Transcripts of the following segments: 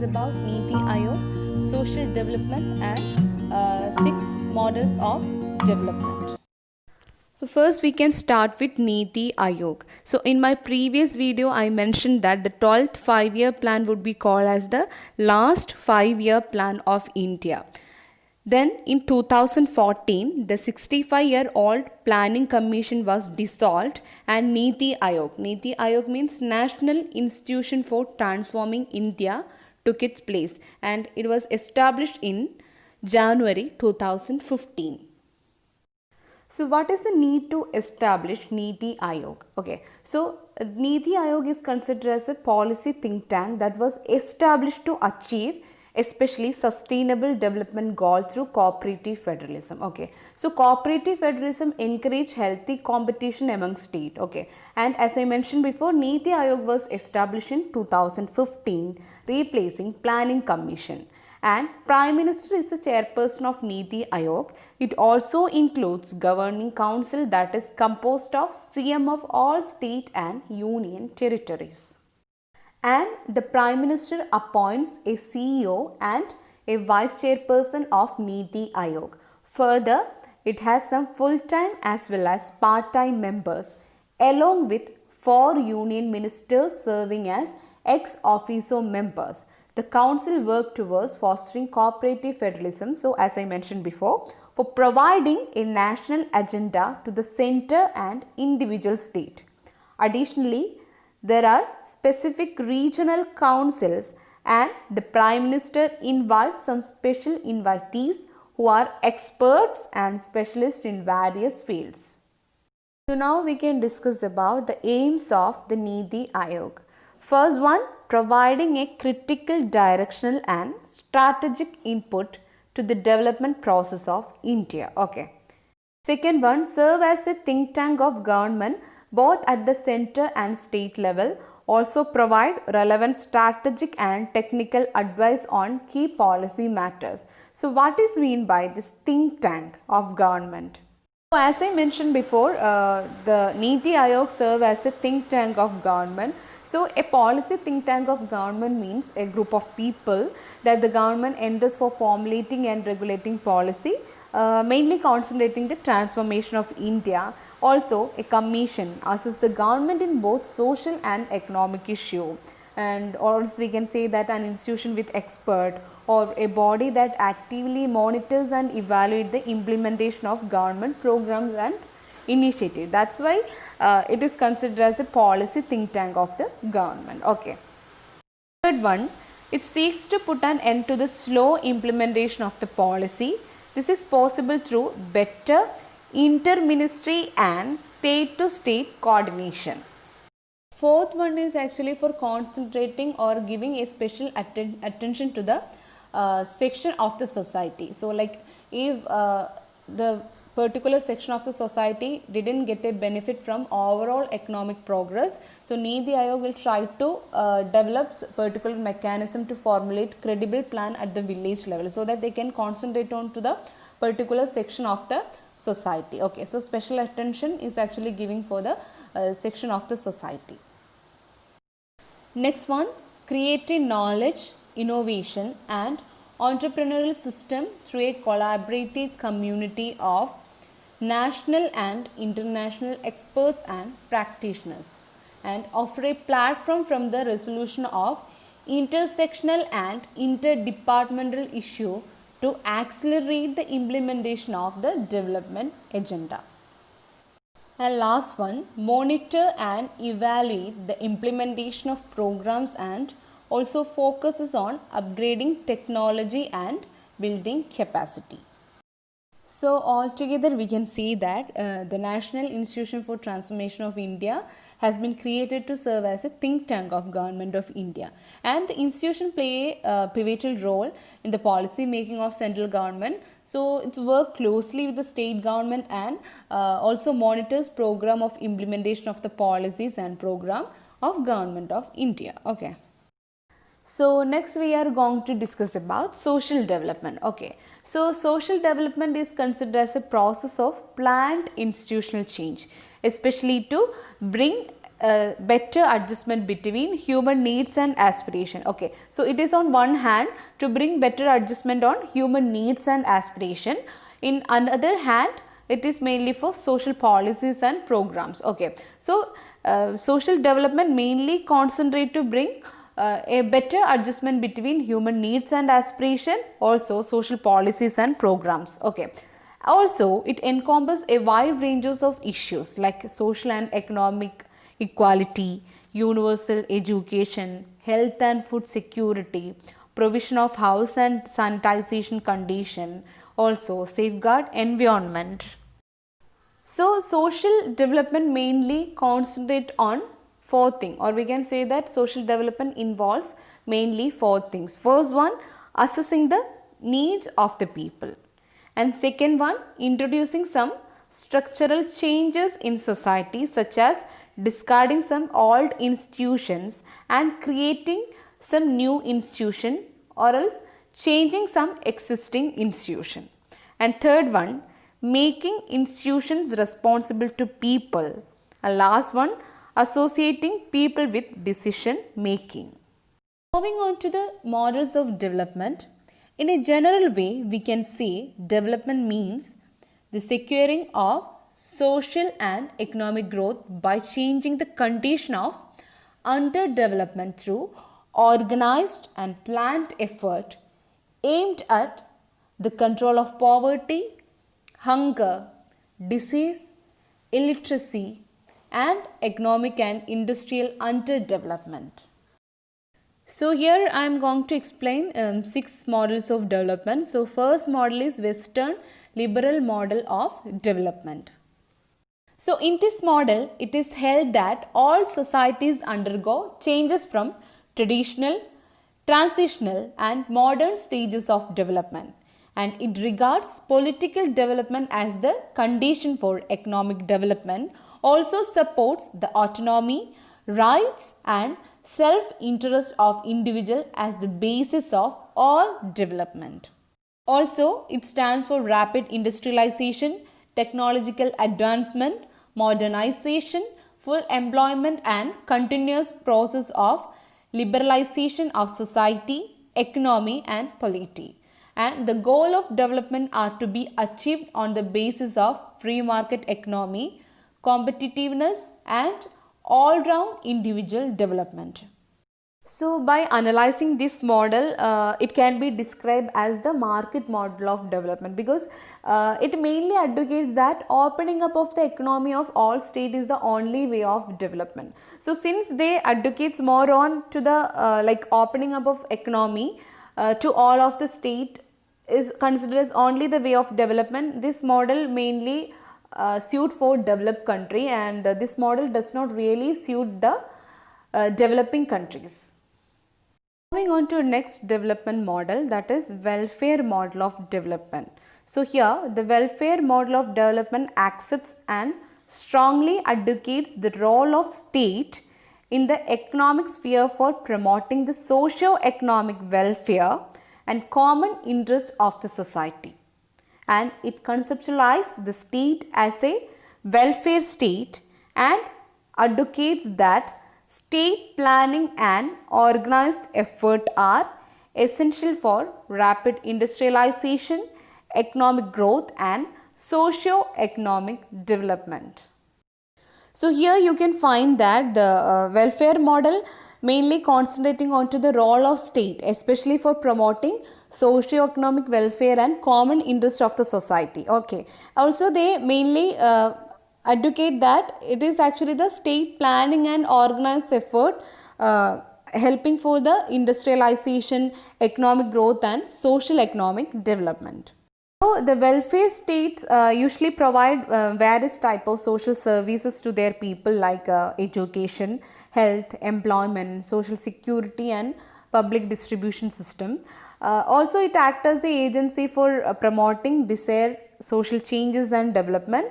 about NITI Aayog, social development and 6 models of development. So first we can start with NITI Aayog. So in my previous video I mentioned that the 12th 5-year plan would be called as the last 5-year plan of India. Then in 2014 the 65-year-old planning commission was dissolved and NITI Aayog means National Institution for Transforming India took its place, and it was established in January 2015. So what is the need to establish NITI Aayog? Okay, so NITI Aayog is considered as a policy think tank that was established to achieve especially sustainable development goals through cooperative federalism. Okay, so cooperative federalism encourage healthy competition among state. Okay, and as I mentioned before, NITI Aayog was established in 2015, replacing Planning Commission. And Prime Minister is the chairperson of NITI Aayog. It also includes governing council that is composed of CM of all state and union territories. And the Prime Minister appoints a CEO and a vice chairperson of NITI Aayog. Further, it has some full-time as well as part-time members, along with 4 union ministers serving as ex officio members. The council worked towards fostering cooperative federalism, so as I mentioned before, for providing a national agenda to the centre and individual state. Additionally, there are specific regional councils and the Prime Minister invites some special invitees who are experts and specialists in various fields. So now we can discuss about the aims of the NITI Aayog. First one, providing a critical directional and strategic input to the development process of India. Okay. Second one, serve as a think tank of government both at the centre and state level, also provide relevant strategic and technical advice on key policy matters. So what is mean by this think tank of government? So as I mentioned before, the NITI Aayog serve as a think tank of government. So a policy think tank of government means a group of people that the government enters for formulating and regulating policy, mainly concentrating the transformation of India. Also, a commission assists the government in both social and economic issue, and also we can say that an institution with expert or a body that actively monitors and evaluates the implementation of government programs and initiative. That's why it is considered as a policy think tank of the government. Okay. Third one, it seeks to put an end to the slow implementation of the policy. This is possible through better inter-ministry and state-to-state coordination. Fourth one is actually for concentrating or giving a special attention to the section of the society. So like if the particular section of the society didn't get a benefit from overall economic progress, so NITI Aayog will try to develop particular mechanism to formulate credible plan at the village level so that they can concentrate on to the particular section of the society. Okay, so special attention is actually giving for the section of the society. Next one, creating knowledge, innovation and entrepreneurial system through a collaborative community of national and international experts and practitioners, and offer a platform from the resolution of intersectional and interdepartmental issue to accelerate the implementation of the development agenda. And last one, monitor and evaluate the implementation of programs and also focuses on upgrading technology and building capacity. So altogether we can say that the National Institution for Transformation of India has been created to serve as a think tank of Government of India, and the institution play a pivotal role in the policy making of central government. So it's work closely with the state government and also monitors program of implementation of the policies and program of Government of India. Okay. So next we are going to discuss about social development. Okay, so social development is considered as a process of planned institutional change, especially to bring better adjustment between human needs and aspiration. Okay, so it is on one hand to bring better adjustment on human needs and aspiration. In another hand, it is mainly for social policies and programs. Okay, so social development mainly concentrate to bring a better adjustment between human needs and aspiration, also social policies and programs. Okay, also it encompasses a wide ranges of issues like social and economic equality, universal education, health and food security, provision of house and sanitization condition, also safeguard environment. So social development mainly concentrate on four things, or we can say that social development involves mainly four things. First one, assessing the needs of the people, and second one, introducing some structural changes in society such as discarding some old institutions and creating some new institution, or else changing some existing institution. And third one, making institutions responsible to people, and last one, associating people with decision making. Moving on to the models of development. In a general way, we can say development means the securing of social and economic growth by changing the condition of underdevelopment through organized and planned effort aimed at the control of poverty, hunger, disease, illiteracy, and economic and industrial underdevelopment. So here I am going to explain 6 models of development. So first model is Western liberal model of development. So in this model, it is held that all societies undergo changes from traditional, transitional and modern stages of development, and it regards political development as the condition for economic development, also supports the autonomy, rights and self-interest of individual as the basis of all development. Also, it stands for rapid industrialization, technological advancement, modernization, full employment and continuous process of liberalization of society, economy and polity. And the goal of development are to be achieved on the basis of free market economy, competitiveness and all-round individual development. So by analyzing this model, it can be described as the market model of development, because it mainly advocates that opening up of the economy of all states is the only way of development. So since they advocates more on to the like opening up of economy to all of the state is considered as only the way of development, this model mainly suit for developed country, and this model does not really suit the developing countries. Moving on to next development model, that is welfare model of development. So here the welfare model of development accepts and strongly advocates the role of state in the economic sphere for promoting the socio-economic welfare and common interest of the society. And it conceptualizes the state as a welfare state and advocates that state planning and organized effort are essential for rapid industrialization, economic growth and socio-economic development. So here you can find that the welfare model mainly concentrating onto the role of state, especially for promoting socio-economic welfare and common interest of the society. Okay. Also they mainly advocate that it is actually the state planning and organized effort helping for the industrialization, economic growth and social economic development. So the welfare states usually provide various type of social services to their people like education, health, employment, social security and public distribution system. Also it acts as the agency for promoting desired social changes and development.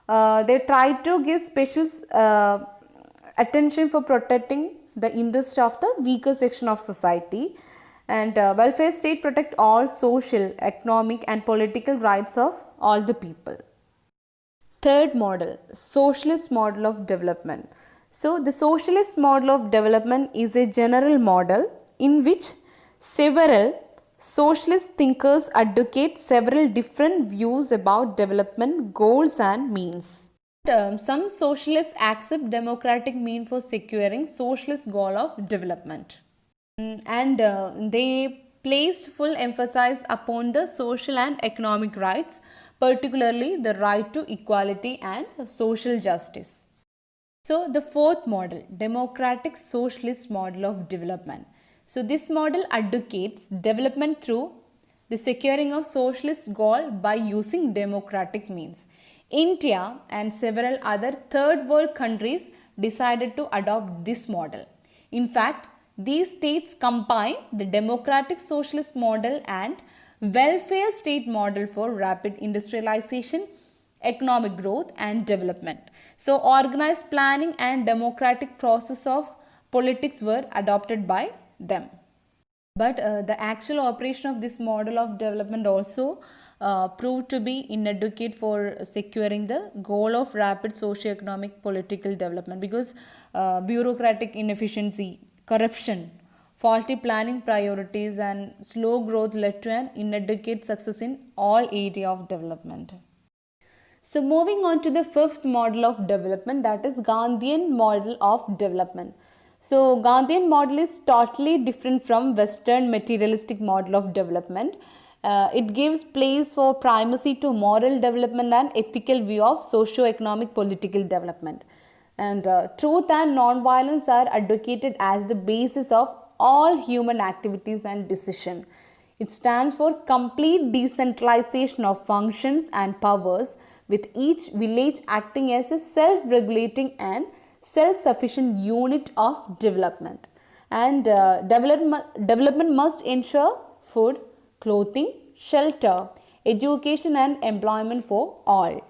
They try to give special attention for protecting the interest of the weaker section of society, and welfare state protect all social, economic and political rights of all the people. Third model, socialist model of development. So the socialist model of development is a general model in which several socialist thinkers advocate several different views about development goals and means. Some socialists accept democratic mean for securing socialist goal of development. And they placed full emphasis upon the social and economic rights, particularly the right to equality and social justice. So the fourth model, democratic socialist model of development. So this model advocates development through the securing of socialist goal by using democratic means. India and several other third world countries decided to adopt this model. In fact, these states combine the democratic socialist model and welfare state model for rapid industrialization, economic growth and development. So organized planning and democratic process of politics were adopted by them. But the actual operation of this model of development also proved to be inadequate for securing the goal of rapid socio-economic political development, because bureaucratic inefficiency, corruption, faulty planning priorities and slow growth led to an inadequate success in all areas of development. So moving on to the fifth model of development, that is Gandhian Model of Development. So Gandhian model is totally different from Western materialistic model of development. It gives place for primacy to moral development and ethical view of socio-economic political development. And truth and non-violence are advocated as the basis of all human activities and decision. It stands for complete decentralization of functions and powers, with each village acting as a self-regulating and self-sufficient unit of development. And development must ensure food, clothing, shelter, education and employment for all.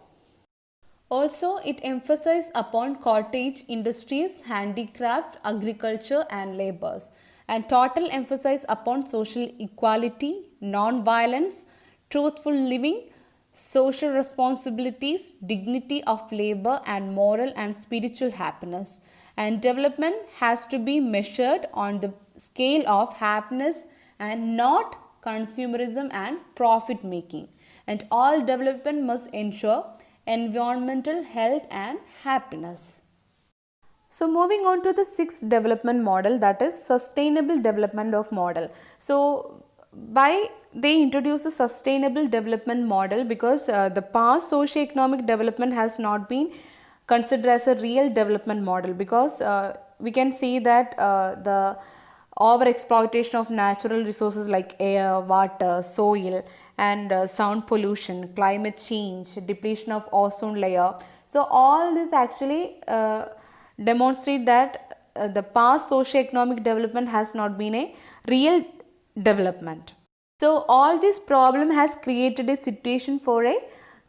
Also, it emphasizes upon cottage industries, handicraft, agriculture and labours, and total emphasis upon social equality, non-violence, truthful living, social responsibilities, dignity of labor and moral and spiritual happiness. And development has to be measured on the scale of happiness and not consumerism and profit making. And all development must ensure environmental health and happiness. So moving on to the sixth development model, that is sustainable development of model. So why they introduce the sustainable development model? Because the past socio-economic development has not been considered as a real development model, because we can see that the over-exploitation of natural resources like air, water, soil and sound pollution, climate change, depletion of ozone layer. So all this actually demonstrate that the past socio-economic development has not been a real development. So all this problem has created a situation for a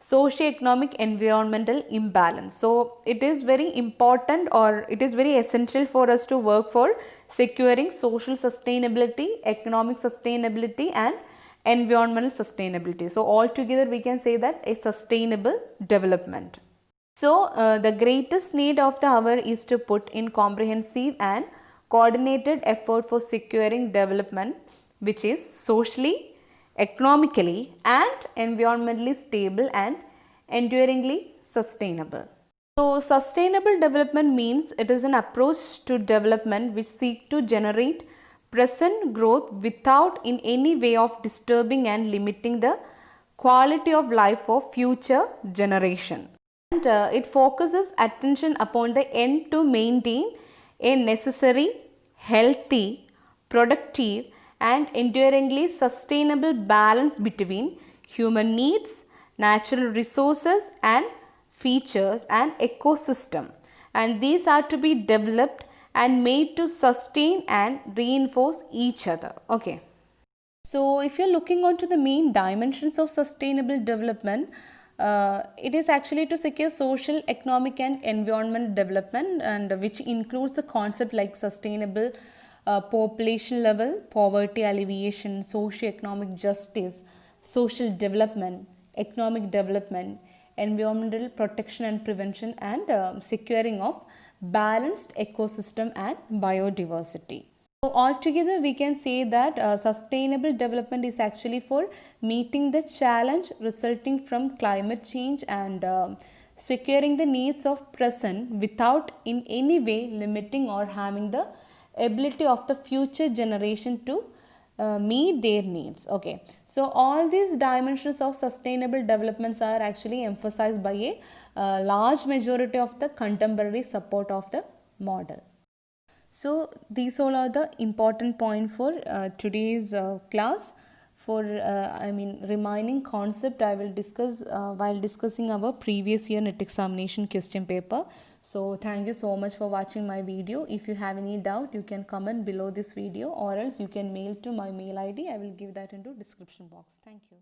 socio-economic environmental imbalance. So it is very important, or it is very essential for us to work for securing social sustainability, economic sustainability and environmental sustainability. So altogether we can say that a sustainable development. So the greatest need of the hour is to put in comprehensive and coordinated effort for securing development which is socially, economically and environmentally stable and enduringly sustainable. So sustainable development means it is an approach to development which seeks to generate present growth without in any way of disturbing and limiting the quality of life for future generation. And it focuses attention upon the end to maintain a necessary, healthy, productive and enduringly sustainable balance between human needs, natural resources and features and ecosystem, and these are to be developed and made to sustain and reinforce each other. Okay. So if you're looking on to the main dimensions of sustainable development, it is actually to secure social, economic and environmental development, and which includes the concept like sustainable population level, poverty alleviation, socio-economic justice, social development, economic development, environmental protection and prevention, and securing of balanced ecosystem and biodiversity. So altogether we can say that sustainable development is actually for meeting the challenge resulting from climate change and securing the needs of present without in any way limiting or harming the ability of the future generation to meet their needs. Okay, so all these dimensions of sustainable developments are actually emphasized by a large majority of the contemporary support of the model. So these all are the important point for today's class. For remaining concept I will discuss while discussing our previous year NET examination question paper. So thank you so much for watching my video. If you have any doubt, you can comment below this video, or else you can mail to my mail ID. I will give that into description box. Thank you.